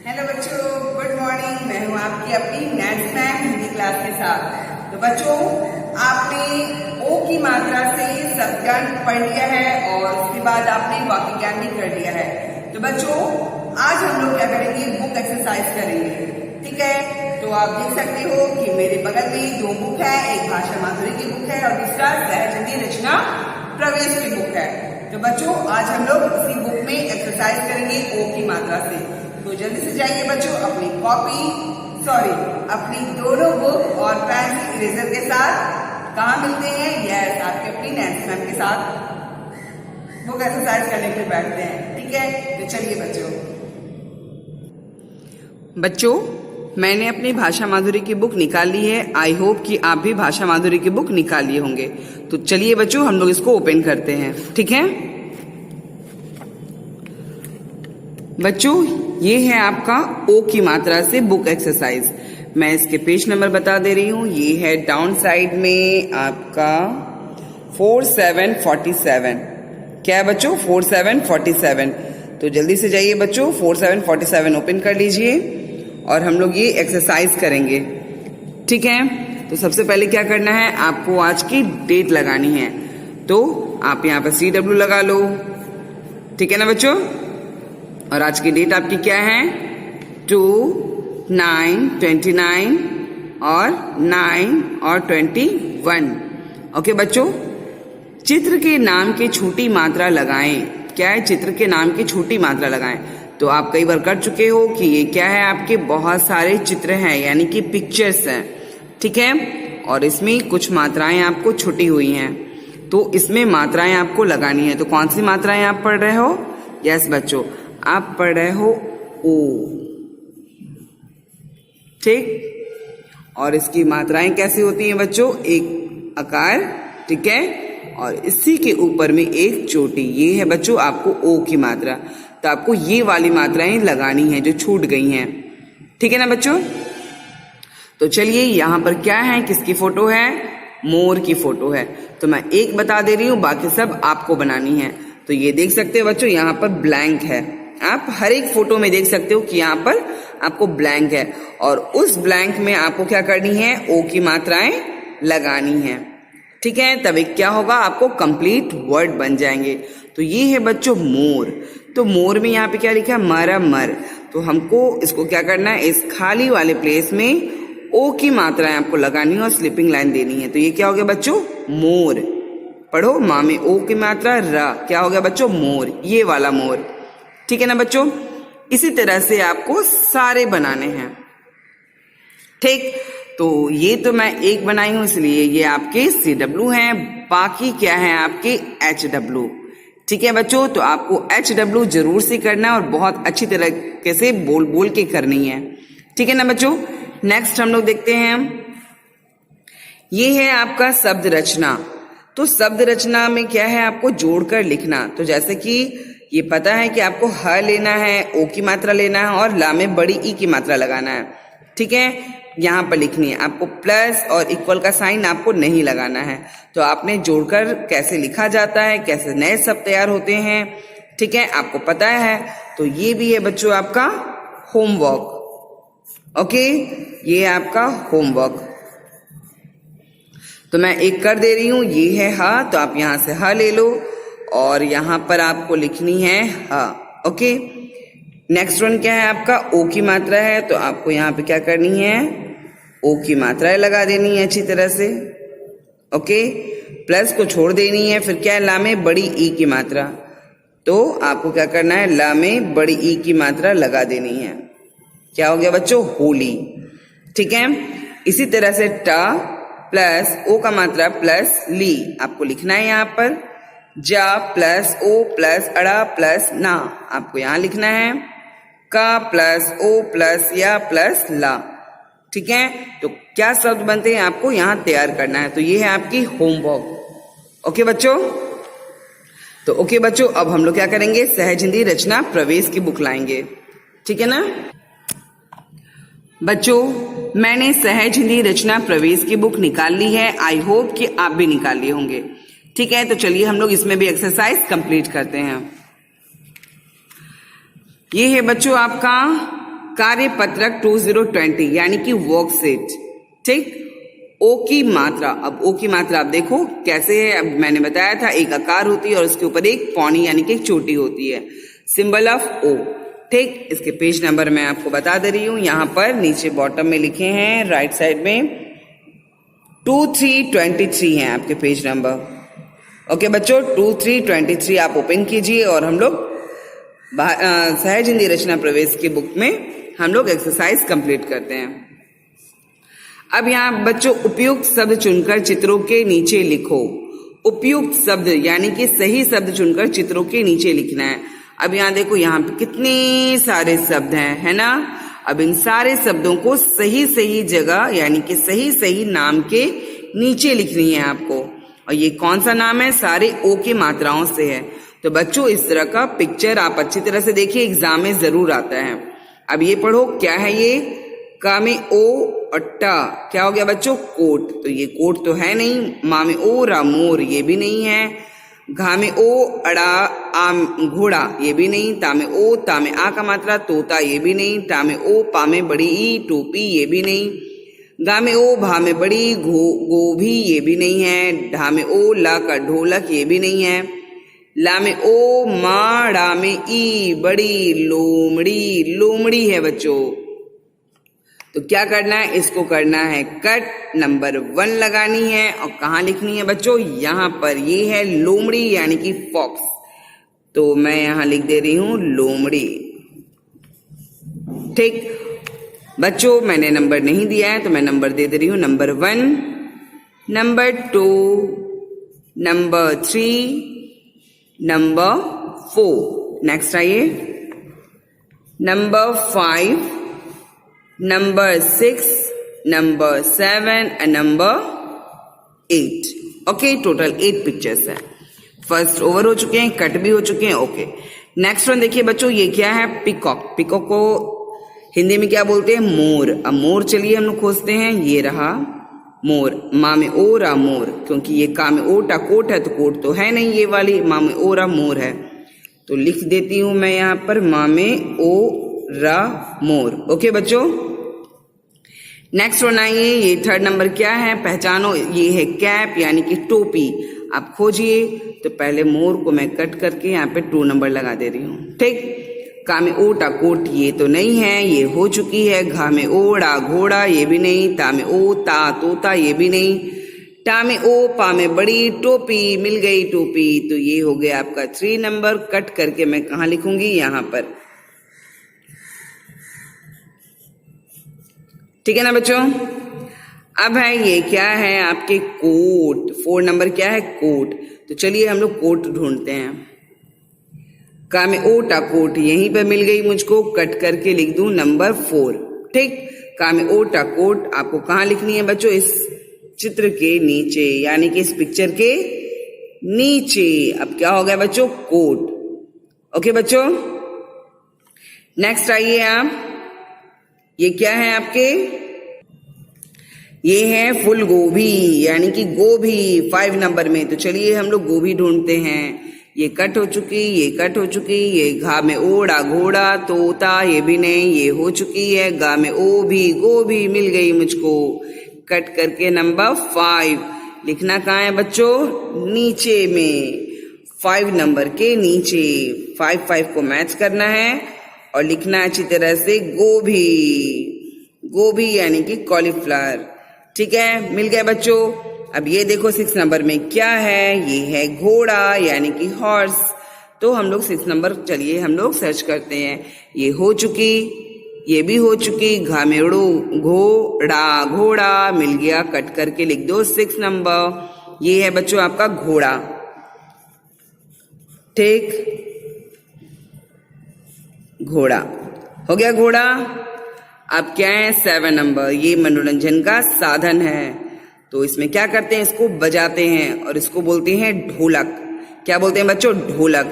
Hello बच्चों, good morning. मैं हूँ आपकी अपनी नैन्सी मैम हिंदी क्लास के साथ। तो बच्चों, आपने ओ की मात्रा से शब्दज्ञान पढ़ लिया है और उसके बाद आपने वाक्य ज्ञान भी कर लिया है। तो बच्चों, आज हम लोग क्या करेंगे, बुक एक्सरसाइज करेंगे। ठीक है, तो आप देख सकते हो कि मेरे बगल में दो बुक है, एक भाषा माधुरी की बुक है और दूसरा सहज हिंदी रचना प्रवेश की बुक है। तो बच्चों, आज हम लोग इसी बुक में एक्सरसाइज करेंगे ओ की मात्रा से। तो जल्दी से जाइए बच्चों, अपनी अपनी दोनों बुक और पेंसिल इरेजर के साथ कहाँ मिलते हैं? यस, आपके अपनी नैन्सी मैम के साथ बुक एक्सरसाइज करने के लिए बैठते हैं। ठीक है, तो चलिए बच्चों, मैंने अपनी भाषा माधुरी की बुक निकाल ली है। आई होप कि आप भी भाषा माधुरी की बुक निकाल लिए होंगे। तो चलिए बच्चों, हम लोग इसको ओपन करते हैं। ठीक है बच्चों, ये है आपका ओ की मात्रा से बुक एक्सरसाइज। मैं इसके पेज नंबर बता दे रही हूँ। ये है डाउन साइड में आपका 4747। क्या है बच्चों? 4747। तो जल्दी से जाइए बच्चों, 4747 ओपन कर लीजिए और हम लोग ये एक्सरसाइज करेंगे। ठीक है, तो सबसे पहले क्या करना है, आपको आज की डेट लगानी है। तो आप यहाँ पर CW लगा लो। ठीक है ना बच्चों? और आज की डेट आपकी क्या है? 2/9/29 और 9 और 21। ओके बच्चों, चित्र के नाम की छोटी मात्रा लगाएं। क्या है? चित्र के नाम की छोटी मात्रा लगाएं। तो आप कई बार कर चुके हो कि ये क्या है, आपके बहुत सारे चित्र हैं, यानी कि पिक्चर्स हैं। ठीक है, और इसमें कुछ मात्राएं आपको छुटी हुई हैं, तो इसमें मात्राएं आपको लगानी है। तो कौन सी मात्राएं आप पढ़ रहे हो? यस बच्चों, आप पढ़ रहे हो ओ। ठीक, और इसकी मात्राएं कैसी होती हैं बच्चों? एक आकार, ठीक है, और इसी के ऊपर में एक चोटी। ये है बच्चों आपको ओ की मात्रा। तो आपको ये वाली मात्राएं लगानी है जो छूट गई हैं। ठीक है ना बच्चों? तो चलिए, यहां पर क्या है, किसकी फोटो है? मोर की फोटो है। तो मैं एक बता दे रही हूं, बाकी सब आपको बनानी है। तो ये देख सकते हो बच्चों, यहाँ पर ब्लैंक है। आप हर एक फोटो में देख सकते हो कि यहाँ पर आपको ब्लैंक है, और उस ब्लैंक में आपको क्या करनी है? ओ की मात्राएं लगानी है। ठीक है, तब एक क्या होगा, आपको कंप्लीट वर्ड बन जाएंगे। तो ये है बच्चों मोर। तो मोर में यहाँ पे क्या लिखा है? मर। तो हमको इसको क्या करना है, इस खाली वाले प्लेस में ओ की मात्राएं आपको लगानी है और स्लिपिंग लाइन देनी है। तो ये क्या हो गया बच्चों? मोर। पढ़ो, माँ में ओ की मात्रा र। क्या हो गया बच्चों? मोर, ये वाला मोर। ठीक है ना बच्चों? इसी तरह से आपको सारे बनाने हैं। ठीक, तो ये तो मैं एक बनाई हूं, इसलिए ये आपके CW हैं। बाकी क्या है आपके HW। ठीक है बच्चों, तो आपको HW जरूर से करना है और बहुत अच्छी तरीके से बोल के करनी है। ठीक है ना बच्चों? नेक्स्ट हम लोग देखते हैं, ये है आपका शब्द रचना। तो शब्द रचना में क्या है, आपको जोड़कर लिखना। तो जैसे कि ये पता है कि आपको ह लेना है, ओ की मात्रा लेना है और ला में बड़ी ई की मात्रा लगाना है। ठीक है, यहाँ पर लिखनी है। आपको प्लस और इक्वल का साइन आपको नहीं लगाना है। तो आपने जोड़कर कैसे लिखा जाता है, कैसे नए शब्द तैयार होते हैं, ठीक है, आपको पता है। तो ये भी है बच्चों आपका होमवर्क। ओके, ये है आपका होमवर्क। तो मैं एक कर दे रही हूं, ये है ह। तो आप यहां से ह ले लो और यहां पर आपको लिखनी है ह। ओके, नेक्स्ट वन क्या है आपका? ओ की मात्रा है। तो आपको यहाँ पे क्या करनी है? ओ की मात्राएं लगा देनी है अच्छी तरह से। ओके, प्लस को छोड़ देनी है। फिर क्या है? ला में बड़ी ई की मात्रा। तो आपको क्या करना है? ला में बड़ी ई की मात्रा लगा देनी है। क्या हो गया बच्चों? होली। ठीक है, इसी तरह से टा प्लस ओ का मात्रा प्लस ली आपको लिखना है। यहाँ पर जा प्लस ओ प्लस अड़ा प्लस ना आपको यहाँ लिखना है। का प्लस ओ प्लस या प्लस ला। ठीक है, तो क्या शब्द बनते हैं आपको यहाँ तैयार करना है। तो ये है आपकी होमवर्क। ओके बच्चों? तो ओके बच्चों, अब हम लोग क्या करेंगे, सहज हिंदी रचना प्रवेश की बुक लाएंगे। ठीक है ना बच्चों? मैंने सहज हिंदी रचना प्रवेश की बुक निकाल ली है। आई होप कि आप भी निकाल लिए होंगे। ठीक है, तो चलिए हम लोग इसमें भी एक्सरसाइज कंप्लीट करते हैं। ये है बच्चों आपका कार्यपत्रक 2020 यानी कि वर्कशीट। ठीक, ओ की मात्रा, अब ओ की मात्रा आप देखो कैसे है। अब मैंने बताया था एक आकार होती है और उसके ऊपर एक पौनी यानी कि एक चोटी होती है, सिंबल ऑफ ओ। ठीक, इसके पेज नंबर मैं आपको बता दे रही हूं, यहाँ पर नीचे बॉटम में लिखे हैं राइट साइड में 2323 हैं आपके पेज नंबर। ओके बच्चों, 2323 आप ओपन कीजिए और हम लोग सहज हिंदी रचना प्रवेश की बुक में हम लोग एक्सरसाइज कंप्लीट करते हैं। अब यहाँ बच्चों उपयुक्त शब्द चुनकर चित्रों के नीचे लिखो। उपयुक्त शब्द यानी कि सही शब्द चुनकर चित्रों के नीचे लिखना है। अब यहाँ देखो, यहाँ पे कितने सारे शब्द हैं, है ना। अब इन सारे शब्दों को सही सही जगह यानी कि सही सही नाम के नीचे लिखनी है आपको। और ये कौन सा नाम है, सारे ओ की मात्राओं से है। तो बच्चों इस तरह का पिक्चर आप अच्छी तरह से देखिए, एग्जाम में जरूर आता है। अब ये पढ़ो, क्या है ये, का में ओ और टा, क्या हो गया बच्चों, कोट। तो ये कोट तो है नहीं। मा में ओ रा मोर, ये भी नहीं है। घा में ओ अड़ा आम घोड़ा, ये भी नहीं। ता में ओ ता में आ का मात्रा तोता, ये भी नहीं। टा में ओ पा में बड़ी ई टोपी, ये भी नहीं। गा में ओ भा में बड़ी गोभी, ये भी नहीं है। ढा में ओ ला का ढोलक, ये भी नहीं है। ला में ओ मा डा में ई बड़ी लोमड़ी, लोमड़ी है बच्चों। तो क्या करना है, इसको करना है कट, नंबर 1 लगानी है। और कहाँ लिखनी है बच्चों, यहाँ पर। ये है लोमड़ी यानी कि फॉक्स। तो मैं यहाँ लिख दे रही हूं लोमड़ी। ठीक बच्चों, मैंने नंबर नहीं दिया है तो मैं नंबर दे दे रही हूं, number 1, number 2, number 3, number 4। Next आइए, number 5, number 6, number 7 and number 8। Okay, total 8 pictures है। फर्स्ट ओवर हो चुके हैं, कट भी हो चुके हैं। ओके, नेक्स्ट वन देखिए बच्चों, ये क्या है, पिकॉक। पिकॉक को हिंदी में क्या बोलते हैं, मोर। अब मोर चलिए हम लोग खोजते हैं, ये रहा मोर। मा में ओ रा मोर, क्योंकि ये का में ओ टा कोट है तो कोट तो है नहीं, ये वाली मा में ओ रा मोर है। तो लिख देती हूं मैं यहाँ पर मा में ओ रा मोर। ओके बच्चों, नेक्स्ट वन आइए, ये थर्ड नंबर क्या है, पहचानो। ये है कैप यानी कि टोपी। आप खोजिए। तो पहले मोर को मैं कट करके यहाँ पे 2 नंबर लगा दे रही हूँ। ठीक, का में ओ टा कोट, ये तो नहीं है, ये हो चुकी है। घा में ओड़ा घोड़ा, ये भी नहीं। ता में ओ ता तोता, ये भी नहीं। टा में ओ पा में बड़ी टोपी, मिल गई टोपी। तो ये हो गया आपका 3 नंबर। कट करके मैं कहाँ लिखूंगी, यहाँ पर। ठीक है ना बच्चों। अब है ये क्या है आपके कोट। 4 नंबर क्या है, कोट। तो चलिए हम लोग कोट ढूंढते हैं। का में ओ टा कोट, यहीं पर मिल गई मुझको। कट करके लिख दूं नंबर 4। ठीक, का में ओ टा कोट आपको कहाँ लिखनी है बच्चों, इस चित्र के नीचे यानी कि इस पिक्चर के नीचे। अब क्या हो गया बच्चों, कोट। ओके बच्चों, नेक्स्ट आइए आप, ये क्या है आपके, ये है फूल गोभी यानी कि गोभी 5 नंबर में। तो चलिए हम लोग गोभी ढूंढते हैं। ये कट हो चुकी, ये कट हो चुकी। ये घा में ओड़ा घोड़ा तोता, ये भी नहीं, ये हो चुकी है। गा में ओ भी गोभी, मिल गई मुझको। कट करके नंबर 5 लिखना कहाँ है बच्चों, नीचे में, 5 नंबर के नीचे। 5 को मैच करना है और लिखना अच्छी तरह से गोभी। गोभी यानी कि कॉलीफ्लावर। ठीक है, मिल गया बच्चों। अब ये देखो 6 नंबर में क्या है, ये है घोड़ा यानी कि हॉर्स। तो हम लोग 6 नंबर चलिए हम लोग सर्च करते हैं। ये हो चुकी, ये भी हो चुकी। घा में घोड़ा घोड़ा, मिल गया। कट करके लिख दो 6 नंबर। ये है बच्चों आपका घोड़ा। ठीक, घोड़ा हो गया घोड़ा। अब क्या है 7 नंबर, ये मनोरंजन का साधन है। तो इसमें क्या करते हैं, इसको बजाते हैं और इसको बोलते हैं ढोलक। क्या बोलते हैं बच्चों, ढोलक।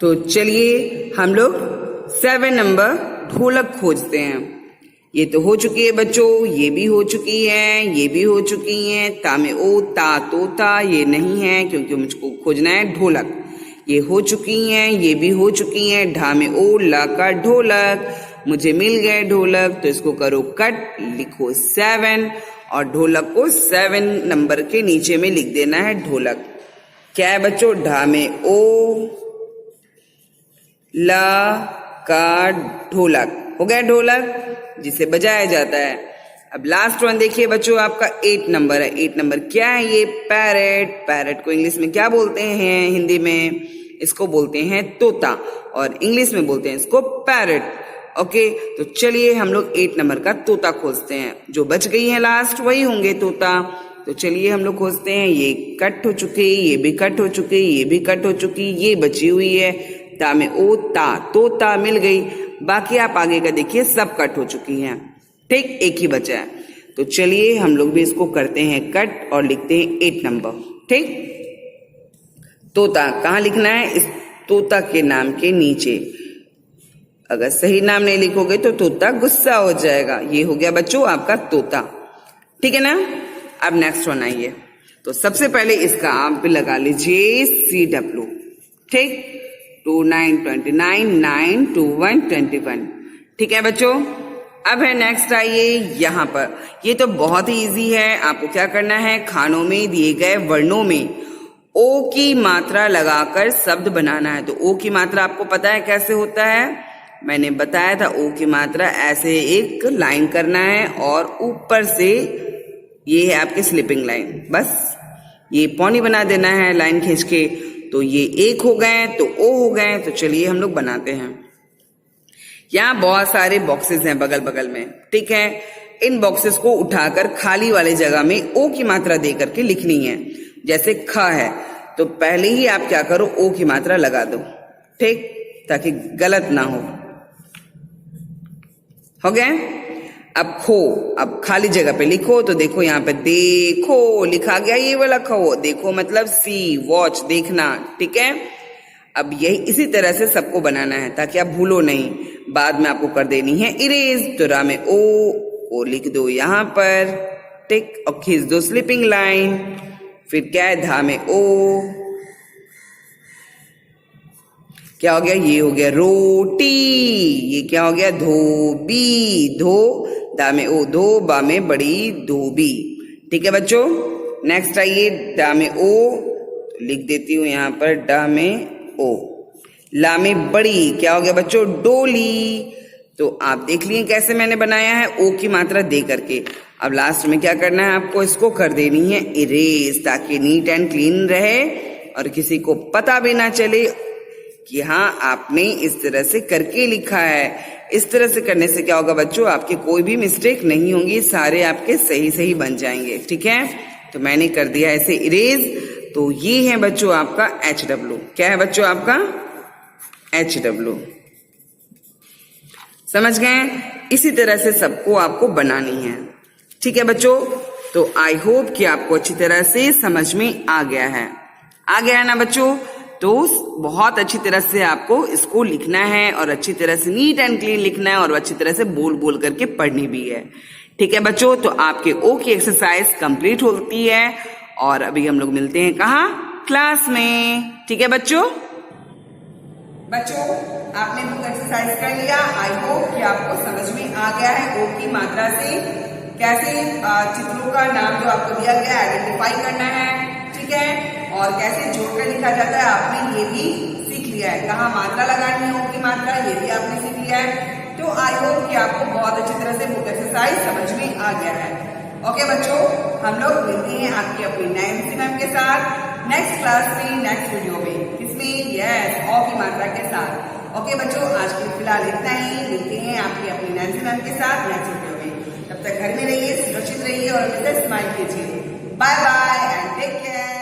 तो चलिए हम लोग 7 नंबर ढोलक खोजते हैं। ये तो हो चुकी है बच्चों, ये भी हो चुकी है, ये भी हो चुकी है। ता में ओ ता तोता, ये नहीं है क्योंकि मुझको खोजना है ढोलक। ये हो चुकी हैं, ये भी हो चुकी हैं। ढा में ओ, ला का ढोलक, मुझे मिल गए ढोलक, तो इसको करो कट, लिखो 7 और ढोलक को 7 नंबर के नीचे में लिख देना है ढोलक। क्या है बच्चों? ढा में ओ, ला का ढोलक, हो गया ढोलक जिसे बजाया जाता है। अब लास्ट वन देखिए बच्चों, आपका 8 नंबर है। 8 नंबर क्या है? ये पैरेट। पैरेट को इंग्लिश में क्या बोलते हैं? हिंदी में इसको बोलते हैं तोता, और इंग्लिश में बोलते हैं इसको पैरेट। ओके, तो चलिए हम लोग 8 नंबर का तोता खोजते हैं। जो बच गई है लास्ट वही होंगे तोता। तो चलिए हम लोग खोजते हैं। ये कट हो चुके, ये भी कट हो चुके, ये भी कट हो चुकी, ये बची हुई है। ता में ओ, ता, तोता मिल गई। बाकी आप आगे का देखिए सब कट हो चुकी हैं। ठीक, एक ही बचा है। तो चलिए हम लोग भी इसको करते हैं कट और लिखते हैं 8 नंबर। ठीक, तोता कहाँ लिखना है? इस तोता के नाम के नीचे। अगर सही नाम नहीं लिखोगे तो तोता गुस्सा हो जाएगा। ये हो गया बच्चों आपका तोता। ठीक है ना? अब नेक्स्ट वन आइए। तो सबसे पहले इसका आप भी लगा लीजिए CW। ठीक, 2 9 29, 9 2 1 21। ठीक है बच्चों, अब है नेक्स्ट आइए यहाँ पर। ये तो बहुत ही इजी है। आपको क्या करना है? खानों में दिए गए वर्णों में ओ की मात्रा लगाकर शब्द बनाना है। तो ओ की मात्रा आपको पता है कैसे होता है? मैंने बताया था ओ की मात्रा ऐसे एक लाइन करना है और ऊपर से ये है आपकी स्लिपिंग लाइन। बस ये पौनी बना देना है लाइन खींच के। तो ये एक हो गए तो ओ हो गए। तो चलिए हम लोग बनाते हैं। यहाँ बहुत सारे बॉक्सेस हैं बगल बगल में। ठीक है, इन बॉक्सेस को उठाकर खाली वाले जगह में ओ की मात्रा दे करके लिखनी है। जैसे ख है तो पहले ही आप क्या करो? ओ की मात्रा लगा दो। ठीक, ताकि गलत ना हो गया। अब खो, अब खाली जगह पे लिखो। तो देखो यहाँ पे देखो लिखा गया, ये वाला खो। देखो मतलब सी, वॉच, देखना। ठीक है, अब यही इसी तरह से सबको बनाना है ताकि आप भूलो नहीं। बाद में आपको कर देनी है इरेज। तो रा में ओ लिख दो यहाँ पर। टिक, और खींच दो स्लिपिंग लाइन। फिर क्या है? धा में ओ, क्या हो गया? ये हो गया रोटी। ये क्या हो गया? धोबी। धो, दा में ओ, धो, बा में बड़ी धोबी। ठीक है बच्चों, नेक्स्ट आइए। डा में ओ लिख देती हूँ यहाँ पर, डा में ओ। ला में बड़ी, क्या हो गया बच्चों? डोली। तो आप देख लिए कैसे मैंने बनाया है ओ की मात्रा दे करके। अब लास्ट में क्या करना है? आपको इसको कर देनी है इरेज, ताकि नीट एंड क्लीन रहे और किसी को पता भी ना चले कि हाँ आपने इस तरह से करके लिखा है। इस तरह से करने से क्या होगा बच्चों? आपके कोई भी मिस्टेक नहीं होंगी, सारे आपके सही सही बन जाएंगे। ठीक है, तो मैंने कर दिया ऐसे इरेज। तो ये है बच्चों आपका HW। क्या है बच्चों आपका? HW। समझ गए? इसी तरह से सबको आपको बनानी है। ठीक है बच्चों, तो आई होप कि आपको अच्छी तरह से समझ में आ गया है। आ गया है ना बच्चों? तो बहुत अच्छी तरह से आपको इसको लिखना है और अच्छी तरह से नीट एंड क्लीन लिखना है और अच्छी तरह से बोल बोल करके पढ़नी भी है। ठीक है बच्चों, तो आपके ओ की एक्सरसाइज कंप्लीट होती है और अभी हम लोग मिलते हैं कहाँ? क्लास में। ठीक है बच्चों, आपने बुक एक्सरसाइज कर लिया। आई होप कि आपको समझ में आ गया है ओ की मात्रा से कैसे चित्रों का नाम जो आपको दिया गया आइडेंटिफाई करना है। ठीक है, और कैसे जोड़कर लिखा जाता है आपने ये भी सीख लिया है। कहाँ मात्रा लगानी है ओ की मात्रा, ये भी आपने सीख लिया है। तो आई होप कि आपको बहुत अच्छी तरह से बुक एक्सरसाइज समझ में आ गया है। ओके बच्चों, हम लोग मिलते हैं आपकी अपनी नैन्सी मैम के साथ नेक्स्ट क्लास में, नेक्स्ट वीडियो में। इसमें यस, ओ की मात्रा के साथ। ओके बच्चों, आज के फिलहाल इतना ही। मिलते हैं आपकी अपनी नैन्सी मैम के साथ नेक्स्ट वीडियो में। तब तक घर में रहिए, सुरक्षित रहिए और हमेशा स्माइल कीजिए। Bye bye and take care.